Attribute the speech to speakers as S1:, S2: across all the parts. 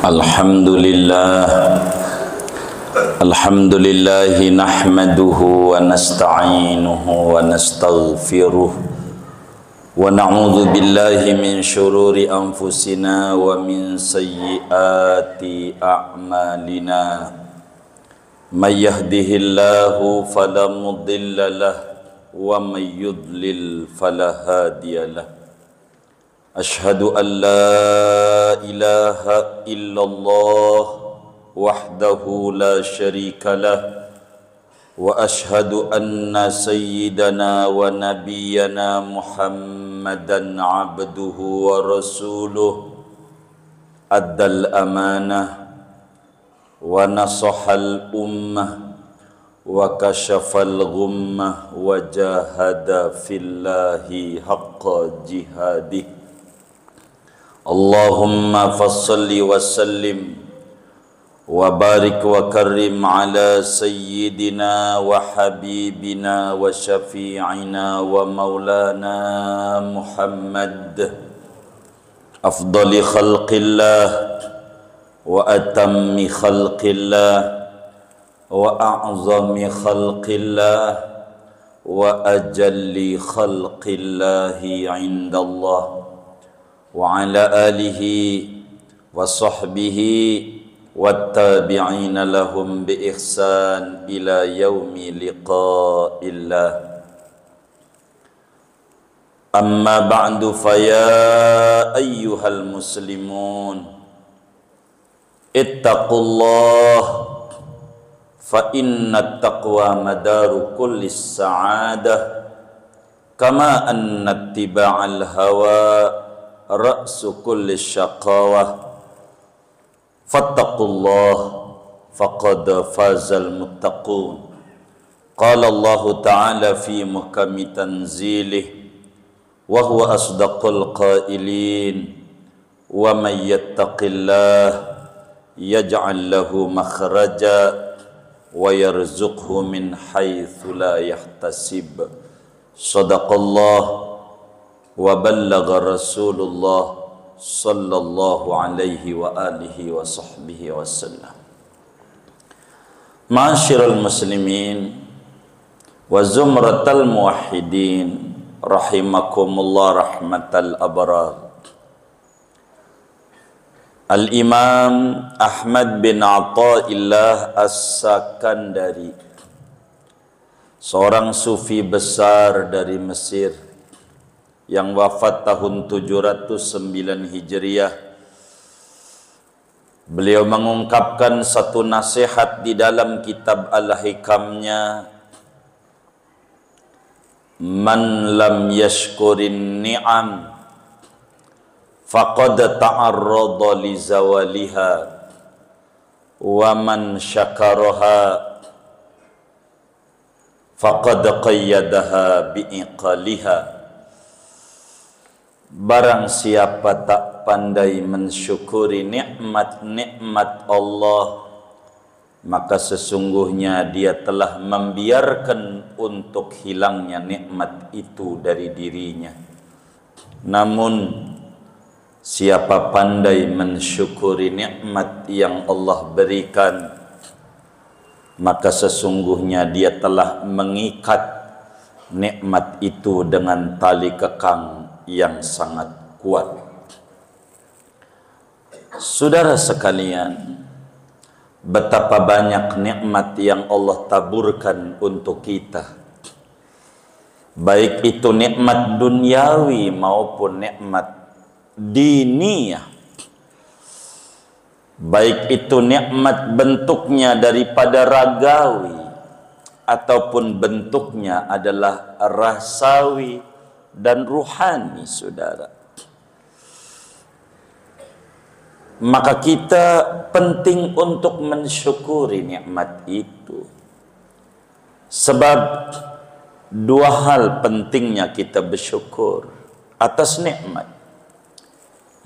S1: Alhamdulillah Alhamdulillah nahmaduhu wa nasta'inuhu wa nastaghfiruh wa na'udzu billahi min syururi anfusina wa min sayyiati a'malina may yahdihillahu fala mudilla lahu wa may yudlil fala hadiyalah. Ashhadu an la ilaha illallah wahdahu la syarika lah wa ashhadu anna sayyidana wa nabiyyana Muhammadan abduhu wa rasuluh addal amanah wa nasahal ummah wa kashafal ghummah wa jahada fillahi haqqa jihadih. Allahumma fassalli wa sallim wa barik wa karrim ala sayyidina wa habibina wa syafi'ina wa maulana Muhammad afdali khalqillah wa atammi khalqillah wa a'zami khalqillah wa ajalli khalqillahi indallah wa ala alihi wa sahbihi wattabi'ina lahum bi ihsan ila yaumi liqa'illah. Amma ba'du fa ya ayyuhal muslimun ittaqullah fa inna taqwa madaru kulli sa'adah kama anna ittiba'al hawa ra'su kulli syaqawah fattaqullah faqad fazal muttaqun. Qala Allah ta'ala fi muhkami tanzilih wa huwa asdaqul qailin wa may yattaqillah yaj'al lahu makhraja wa yarzuqhu min haitsu la yahtasib. Shadaqallah wa ballagha Rasulullah sallallahu alaihi wa alihi wa sahbihi wasallam. Ma'asyiral muslimin wa zumratal muwahhidin rahimakumullah rahmatal abrar. Al-Imam Ahmad bin Athaillah As-Sakandari, seorang sufi besar dari Mesir yang wafat tahun 709 Hijriah. Beliau mengungkapkan satu nasihat di dalam kitab Al-Hikamnya, man lam yashkurin ni'am faqad ta'arrada li zawaliha wa man syakaraha faqad qayyadaha bi'iqaliha. Barang siapa tak pandai mensyukuri nikmat-nikmat Allah, maka sesungguhnya dia telah membiarkan untuk hilangnya nikmat itu dari dirinya. Namun siapa pandai mensyukuri nikmat yang Allah berikan, maka sesungguhnya dia telah mengikat nikmat itu dengan tali kekang yang sangat kuat. Saudara sekalian, betapa banyak nikmat yang Allah taburkan untuk kita, baik itu nikmat duniawi maupun nikmat diniyah, baik itu nikmat bentuknya daripada ragawi ataupun bentuknya adalah rasawi dan ruhani, saudara. Maka kita penting untuk mensyukuri nikmat itu. Sebab dua hal pentingnya kita bersyukur atas nikmat.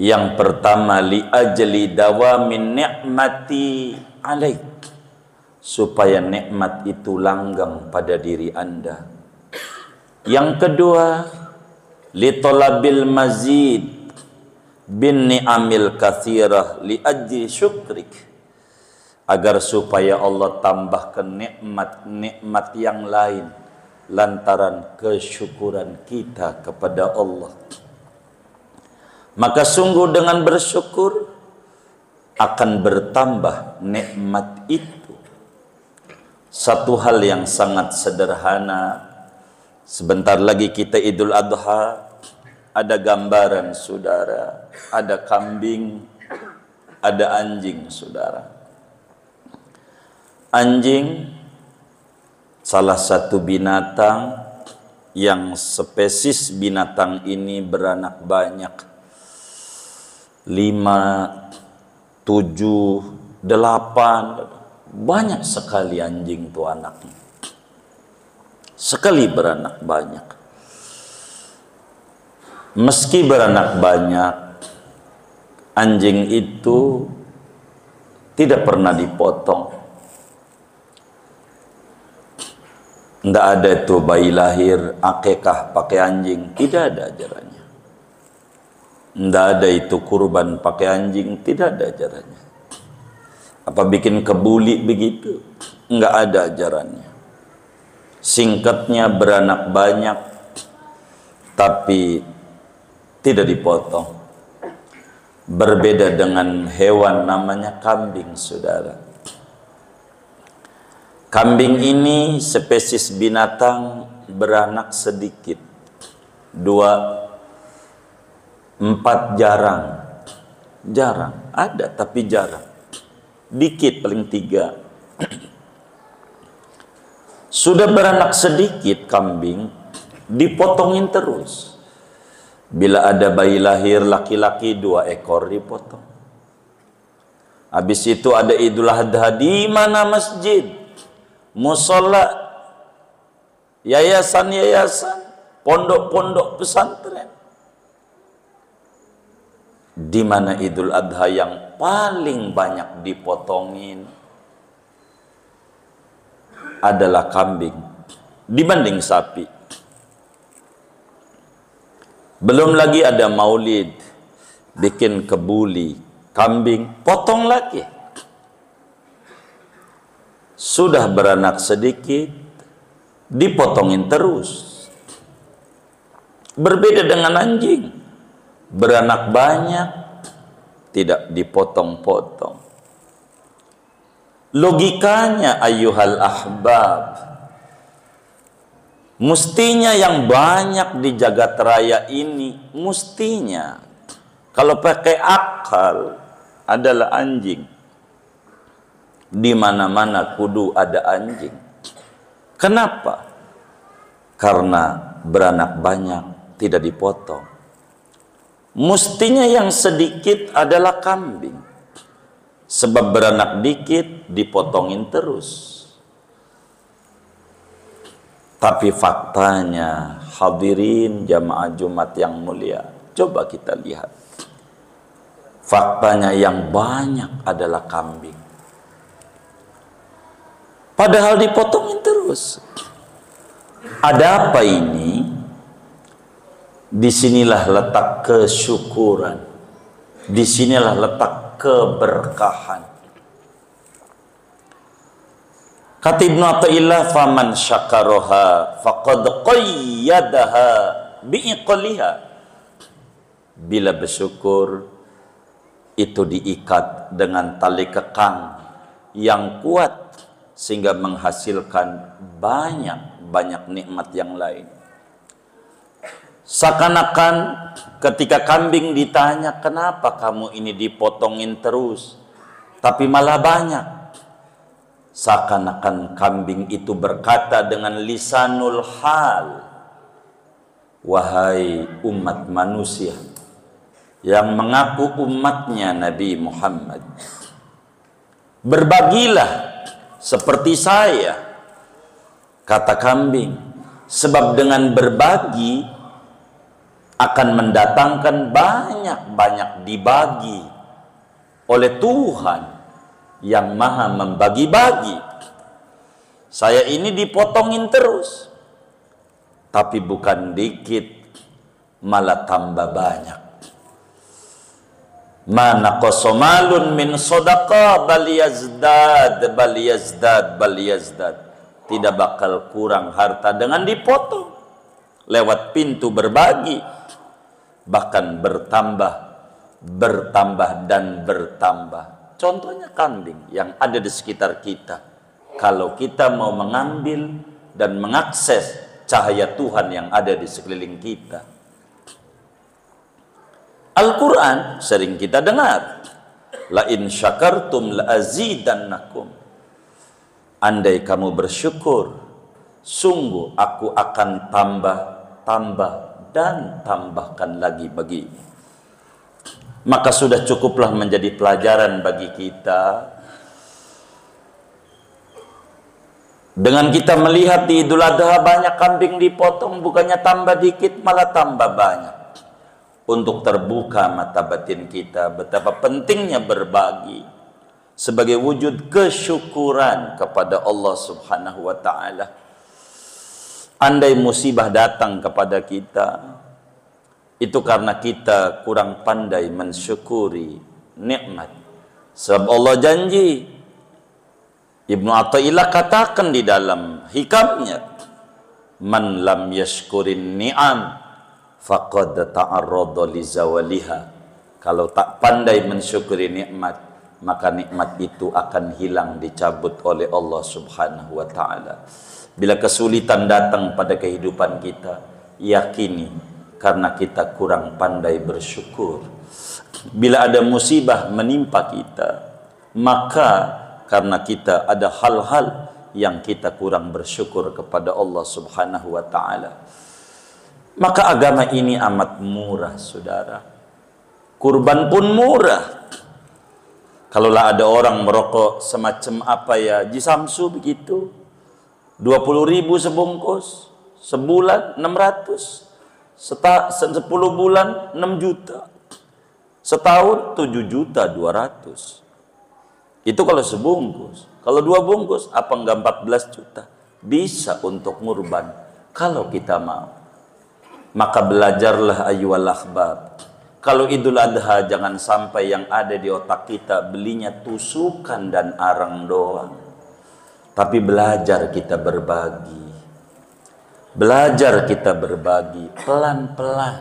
S1: Yang pertama, li ajli dawamin ni'mati alaik, supaya nikmat itu langgeng pada diri Anda. Yang kedua, li talabil mazid, bin ni'amil katsirah li ajli syukrik, agar supaya Allah tambahkan nikmat-nikmat yang lain lantaran kesyukuran kita kepada Allah. Maka sungguh dengan bersyukur akan bertambah nikmat itu. Satu hal yang sangat sederhana, sebentar lagi kita Idul Adha, ada gambaran saudara, ada kambing, ada anjing saudara. Anjing salah satu binatang yang spesies binatang ini beranak banyak. 5, 7, 8, banyak sekali anjing itu anaknya. Sekali beranak banyak. Meski beranak banyak, anjing itu tidak pernah dipotong. Tidak ada itu bayi lahir akikah pakai anjing, tidak ada ajarannya. Tidak ada itu kurban pakai anjing, tidak ada ajarannya. Apa bikin kebuli begitu? Enggak ada ajarannya. Singkatnya beranak banyak tapi tidak dipotong. Berbeda dengan hewan namanya kambing saudara. Kambing ini spesies binatang beranak sedikit, 2, 4 jarang, ada tapi jarang, dikit paling 3. Sudah beranak sedikit kambing, dipotongin terus. Bila ada bayi lahir laki-laki 2 ekor dipotong. Habis itu ada Idul Adha, di mana masjid, musola, yayasan-yayasan, pondok-pondok pesantren, di mana Idul Adha yang paling banyak dipotongin adalah kambing dibanding sapi. Belum lagi ada maulid, bikin kebuli, kambing potong lagi. Sudah beranak sedikit, dipotongin terus. Berbeda dengan anjing, beranak banyak, tidak dipotong-potong. Logikanya ayyuhal ahbab, mestinya yang banyak di jagat raya ini, mestinya kalau pakai akal adalah anjing. Di mana-mana kudu ada anjing. Kenapa? Karena beranak banyak tidak dipotong. Mestinya yang sedikit adalah kambing. Sebab beranak dikit dipotongin terus. Tapi faktanya hadirin jamaah Jumat yang mulia, coba kita lihat. Faktanya yang banyak adalah kambing. Padahal dipotongin terus. Ada apa ini? Disinilah letak kesyukuran. Disinilah letak keberkahan. Kata Ibnu Athaillah, faman syakaroha faqad qayyadaha bi'iqliha. Bila bersyukur itu diikat dengan tali kekang yang kuat sehingga menghasilkan banyak nikmat yang lain. Seakan-akan ketika kambing ditanya, kenapa kamu ini dipotongin terus tapi malah banyak, seakan-akan kambing itu berkata dengan lisanul hal, wahai umat manusia yang mengaku umatnya Nabi Muhammad, berbagilah seperti saya, kata kambing, sebab dengan berbagi akan mendatangkan banyak-banyak dibagi oleh Tuhan yang maha membagi-bagi. Saya ini dipotongin terus, tapi bukan dikit, malah tambah banyak. Ma naqasa malun min shadaqah bal yazdad bal yazdad bal yazdad. Tidak bakal kurang harta dengan dipotong lewat pintu berbagi, bahkan bertambah, bertambah dan bertambah. Contohnya kambing yang ada di sekitar kita. Kalau kita mau mengambil dan mengakses cahaya Tuhan yang ada di sekeliling kita. Al-Quran sering kita dengar, la in syakartum la azidannakum. Andai kamu bersyukur, sungguh aku akan tambah dan tambahkan lagi bagimu. Maka sudah cukuplah menjadi pelajaran bagi kita dengan kita melihat di Idul Adha banyak kambing dipotong, bukannya tambah dikit malah tambah banyak. Untuk terbuka mata batin kita betapa pentingnya berbagi sebagai wujud kesyukuran kepada Allah Subhanahu wa taala. Andai musibah datang kepada kita, itu karena kita kurang pandai mensyukuri nikmat. Sebab Allah janji, Ibnu Athaillah katakan di dalam hikamnya, man lam yashkurin ni'am faqad ta'arrada li zawaliha. Kalau tak pandai mensyukuri nikmat, maka nikmat itu akan hilang, dicabut oleh Allah Subhanahu wa taala. Bila kesulitan datang pada kehidupan kita, yakini karena kita kurang pandai bersyukur. Bila ada musibah menimpa kita, maka karena kita ada hal-hal yang kita kurang bersyukur kepada Allah Subhanahu wa taala. Maka agama ini amat murah, saudara. Kurban pun murah. Kalaulah ada orang merokok semacam apa ya, Ji Samsu begitu, 20.000 sebungkus, sebulan 600, 10 bulan 6 juta, setahun 7.200.000. Itu kalau sebungkus. Kalau 2 bungkus, apa enggak 14 juta? Bisa untuk ngurban kalau kita mau. Maka belajarlah ayyuhal ahbab. Kalau Idul Adha jangan sampai yang ada di otak kita belinya tusukan dan arang doang. Tapi belajar kita berbagi. Belajar kita berbagi pelan-pelan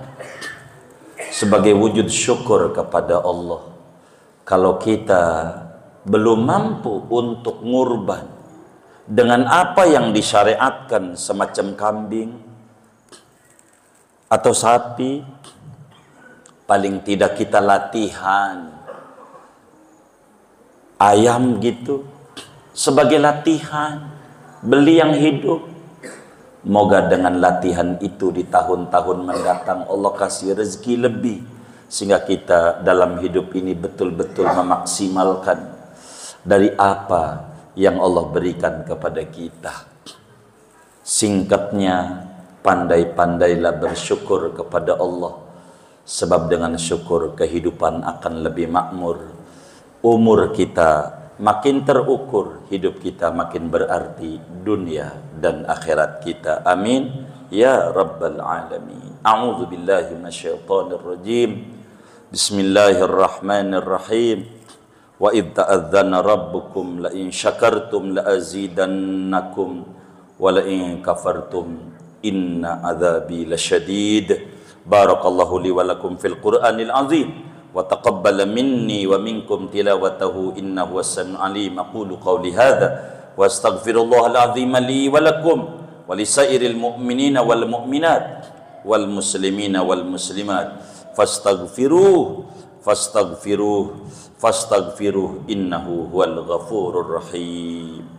S1: sebagai wujud syukur kepada Allah. Kalau kita belum mampu untuk ngurban dengan apa yang disyariatkan semacam kambing atau sapi, paling tidak kita latihan ayam gitu sebagai latihan, beli yang hidup. Moga dengan latihan itu di tahun-tahun mendatang Allah kasih rezeki lebih, sehingga kita dalam hidup ini betul-betul memaksimalkan dari apa yang Allah berikan kepada kita. Singkatnya, pandai-pandailah bersyukur kepada Allah, sebab dengan syukur kehidupan akan lebih makmur, umur kita makin terukur, hidup kita makin berarti, dunia dan akhirat kita. Amin ya rabbal alamin. A'udzu billahi minasyaitonir rajim. Bismillahirrahmanirrahim. Wa idz ta'adzana rabbukum la in syakartum la azidannakum wa la in kafartum inna adzabi lasyadid. Barakallahu li wa lakum fil Qur'anil azim wa taqabbala minni wa minkum tilawatahu innahu was-sami'ul alim. Aqulu qawli hadza wa astaghfirullahal azim li wa lakum wa lisairil mu'minina wal mu'minat wal muslimina wal muslimat fastaghfiruh innahu huwal ghafurur rahim.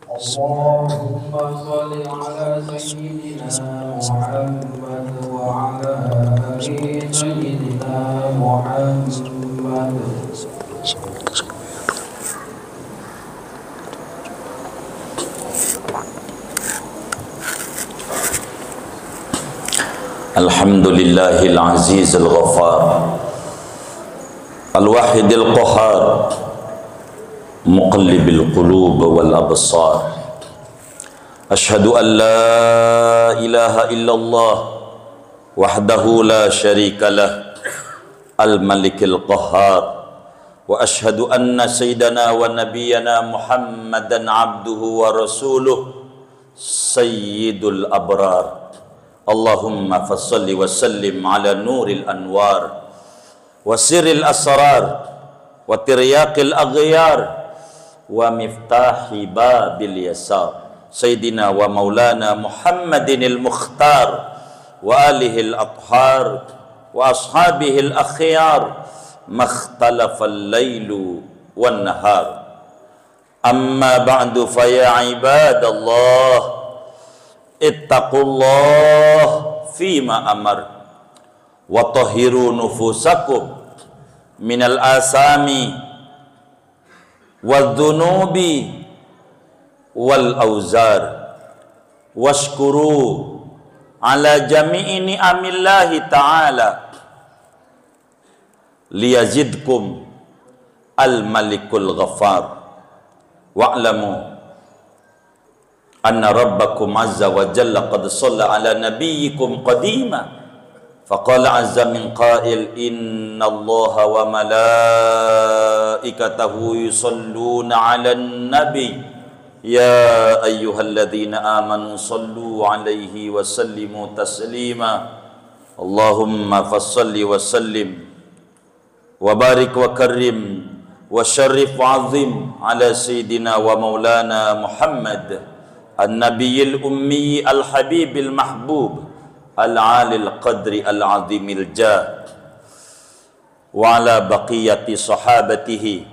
S2: Allahumma shalli ala sayyidina Muhammad wa ala ali sayyidina Muhammad.
S1: Alhamdulillahil azizil ghafar al-wahidil qahar muqallibil qulub wal absar. Asyhadu an la ilaha illallah wahdahu la syarika lah, al-malikil qahhar, wa ashhadu anna sayyidana wa nabiyyana Muhammadan abduhu wa rasuluh sayyidul abrar. Allahumma fassalli wa sallim ala nuril anwar wa sirril asrar wa tiryaqil aghyar wa miftahi babil yasar sayyidina wa maulana Muhammadinil mukhtar wa alihil athhar wa ashabihil akhyar makhtalafal lailu wan nahar. Amma ba'du fa ya ibadallah ittaqullah fima amar wa tahhiru nufusakum minal asami wadh-dhunubi wal auzar washkuru ala jami'i ni'amillahi ta'ala liyazidkum al-malikul ghaffar wa'lamu anna rabbakum azza wa jalla qad shalla ala nabiyyikum qadima faqala azza min qail inna allaha wa malaikatahu yusalluna 'alan nabiy ya ayyuhalladzina amanu sallu alaihi wa sallimu taslima. Allahumma fassalli wa sallim wa barik wa karrim wa syarrif wa azim ala sayyidina wa maulana Muhammad an-nabiyil ummi al-habibil mahbub al-alil qadri al-azimil jah wa ala baqiyati sahabatihi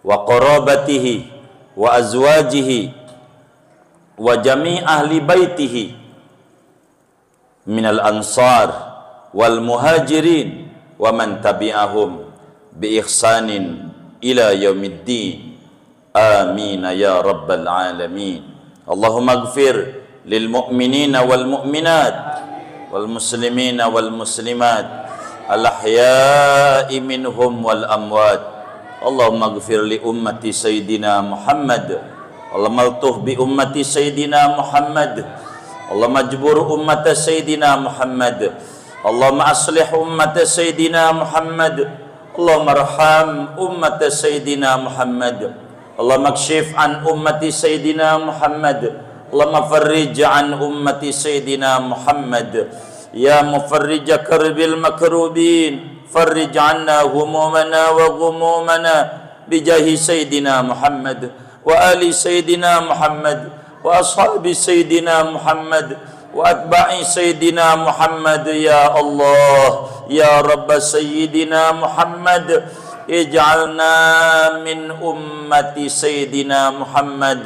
S1: wa qarabatihi wa azwajihi wa jami' ahli baitihi minal ansar wal muhajirin wa man tabi'ahum bi ihsanin ila yaumiddin. Amin ya rabbal alamin. Allahumma ighfir lil mu'minina wal mu'minat wal muslimina wal muslimat al ahya'i minhum wal amwat. Allahumma ighfir li ummati sayyidina Muhammad. Allahumma altuh bi ummati sayyidina Muhammad. Allahumma ajbur ummata sayyidina Muhammad. Allahumma aslih ummata sayyidina Muhammad. Allahumma arham ummata sayyidina Muhammad. Allahumma kshif an ummati sayyidina Muhammad. Allahumma farrij an ummati sayyidina Muhammad. Ya mufarrij karbil makrubin farrij anna humumana wa ghumumana bijahi sayyidina Muhammad wa ali sayyidina Muhammad wa ashabi sayyidina Muhammad wa atba'i sayyidina Muhammad. Ya Allah ya Rabb sayyidina Muhammad ij'alna min ummati sayyidina Muhammad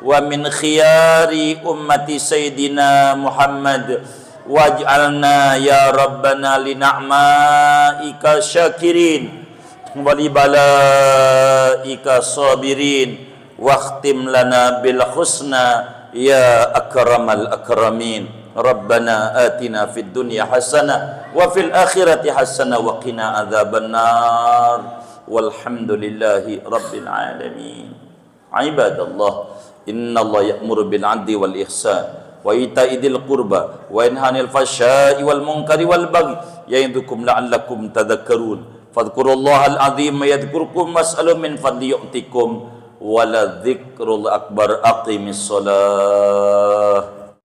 S1: wa min khiyari ummati sayyidina Muhammad waj'alna ya rabbana li na'maika syakirin wa li balaika sabirin wakhtim lana bil husna ya akramal akramin. Rabbana atina fid dunya hasanah wa fil akhirati hasanah wa qina adzabannar walhamdulillahi rabbil alamin. Ibadallah innallaha ya'muru bil 'adli wal ihsan wa ita'i dzil qurba wa yanha 'anil fahsya'i wal munkari wal baghi ya'idukum la'allakum tadhakkarun. Fadhkurullahal 'azim yadhkurkum was'alu min fadli yu'tikum wa la dzikrul akbar. Aqimis shalah.